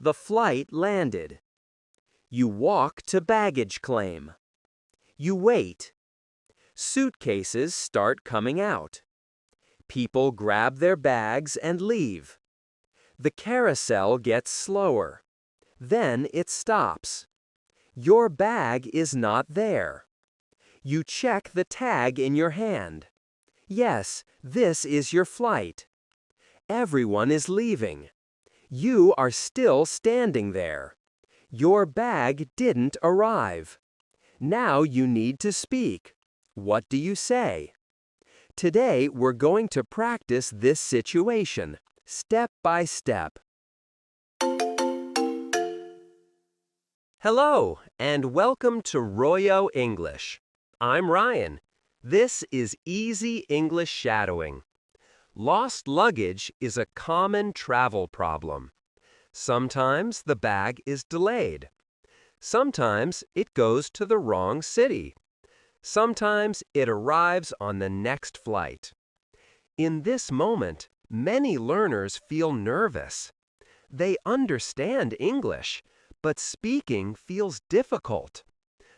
The flight landed. You walk to baggage claim. You wait. Suitcases start coming out. People grab their bags and leave. The carousel gets slower. Then it stops. Your bag is not there. You check the tag in your hand. Yes, this is your flight. Everyone is leaving. You are still standing there. Your bag didn't arrive. Now you need to speak. What do you say? Today we're going to practice this situation, step by step. Hello, and welcome to Royo English. I'm Ryan. This is Easy English Shadowing. Lost luggage is a common travel problem. Sometimes the bag is delayed. Sometimes it goes to the wrong city. Sometimes it arrives on the next flight. In this moment, many learners feel nervous. They understand English, but speaking feels difficult.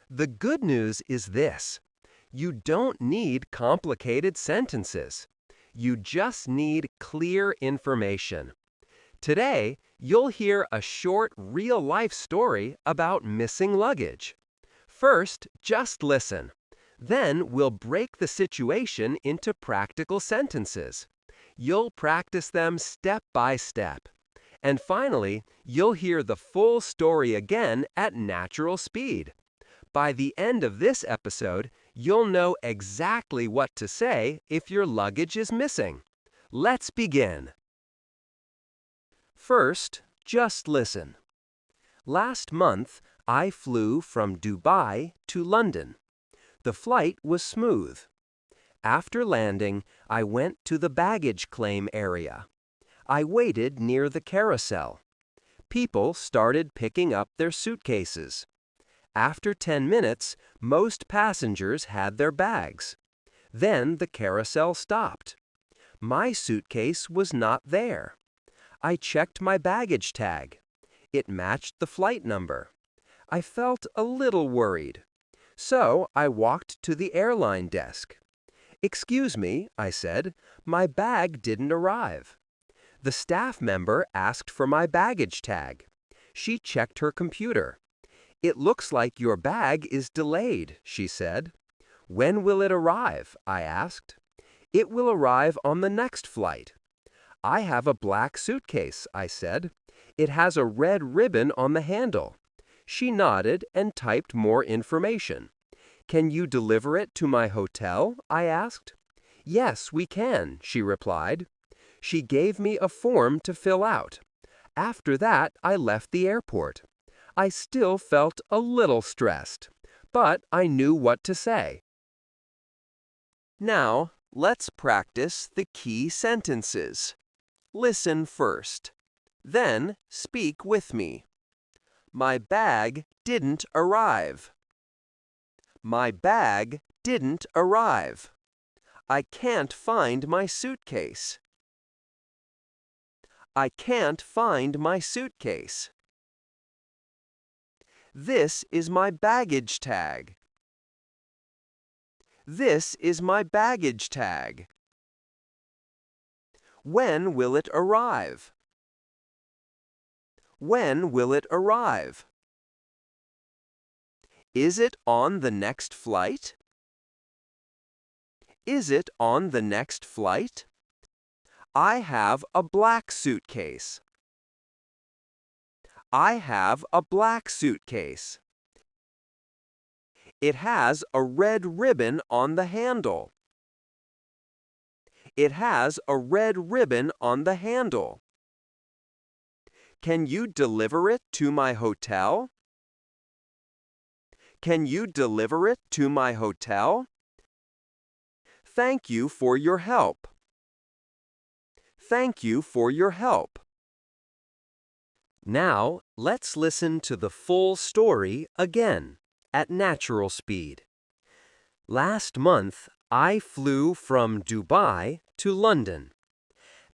The good news is this: you don't need complicated sentences. You just need clear information. Today, you'll hear a short real-life story about missing luggage. First, just listen. Then we'll break the situation into practical sentences. You'll practice them step by step. And finally, you'll hear the full story again at natural speed. By the end of this episode, you'll know exactly what to say if your luggage is missing. Let's begin. First, just listen. Last month, I flew from Dubai to London. The flight was smooth. After landing, I went to the baggage claim area. I waited near the carousel. People started picking up their suitcases. After 10 minutes, most passengers had their bags. Then the carousel stopped. My suitcase was not there. I checked my baggage tag. It matched the flight number. I felt a little worried. So I walked to the airline desk. "Excuse me," I said, "my bag didn't arrive." The staff member asked for my baggage tag. She checked her computer. "It looks like your bag is delayed," she said. "When will it arrive?" I asked. "It will arrive on the next flight." "I have a black suitcase," I said. "It has a red ribbon on the handle." She nodded and typed more information. "Can you deliver it to my hotel?" I asked. "Yes, we can," she replied. She gave me a form to fill out. After that, I left the airport. I still felt a little stressed, but I knew what to say. Now, let's practice the key sentences. Listen first. Then, speak with me. My bag didn't arrive. My bag didn't arrive. I can't find my suitcase. I can't find my suitcase. This is my baggage tag. This is my baggage tag. When will it arrive? When will it arrive? Is it on the next flight? Is it on the next flight? I have a black suitcase. I have a black suitcase. It has a red ribbon on the handle. It has a red ribbon on the handle. Can you deliver it to my hotel? Can you deliver it to my hotel? Thank you for your help. Thank you for your help. Now, let's listen to the full story again, at natural speed. Last month, I flew from Dubai to London.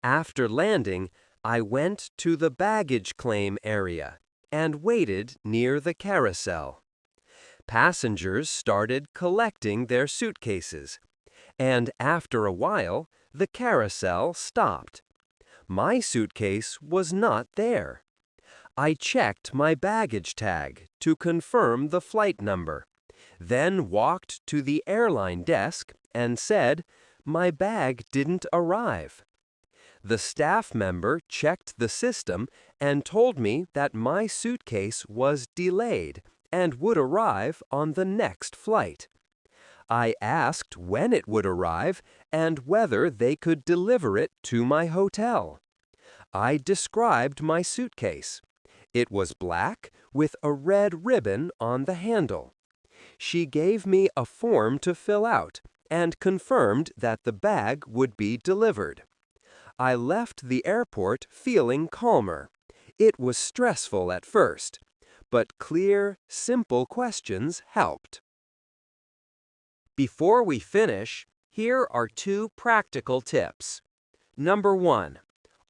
After landing, I went to the baggage claim area and waited near the carousel. Passengers started collecting their suitcases, and after a while, the carousel stopped. My suitcase was not there. I checked my baggage tag to confirm the flight number, then walked to the airline desk and said, "My bag didn't arrive." The staff member checked the system and told me that my suitcase was delayed and would arrive on the next flight. I asked when it would arrive and whether they could deliver it to my hotel. I described my suitcase. It was black with a red ribbon on the handle. She gave me a form to fill out and confirmed that the bag would be delivered. I left the airport feeling calmer. It was stressful at first, but clear, simple questions helped. Before we finish, here are 2 practical tips. Number 1.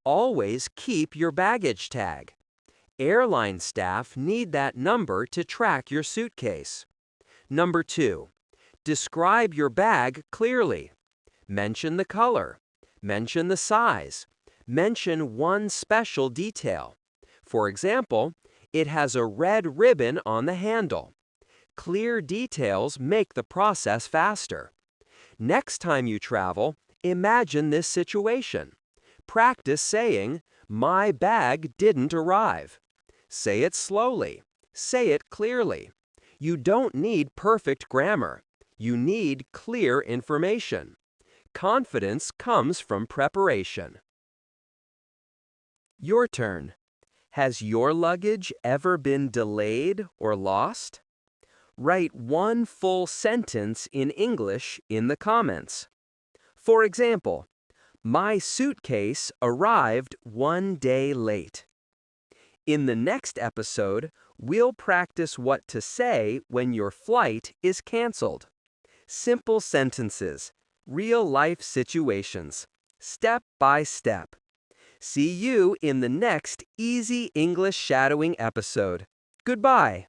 Always keep your baggage tag. Airline staff need that number to track your suitcase. Number 2. Describe your bag clearly. Mention the color. Mention the size. Mention one special detail. For example, it has a red ribbon on the handle. Clear details make the process faster. Next time you travel, imagine this situation. Practice saying, "My bag didn't arrive." Say it slowly. Say it clearly. You don't need perfect grammar. You need clear information. Confidence comes from preparation. Your turn. Has your luggage ever been delayed or lost? Write one full sentence in English in the comments. For example, my suitcase arrived 1 day late. In the next episode, we'll practice what to say when your flight is canceled. Simple sentences, real-life situations, step by step. See you in the next Easy English Shadowing episode. Goodbye.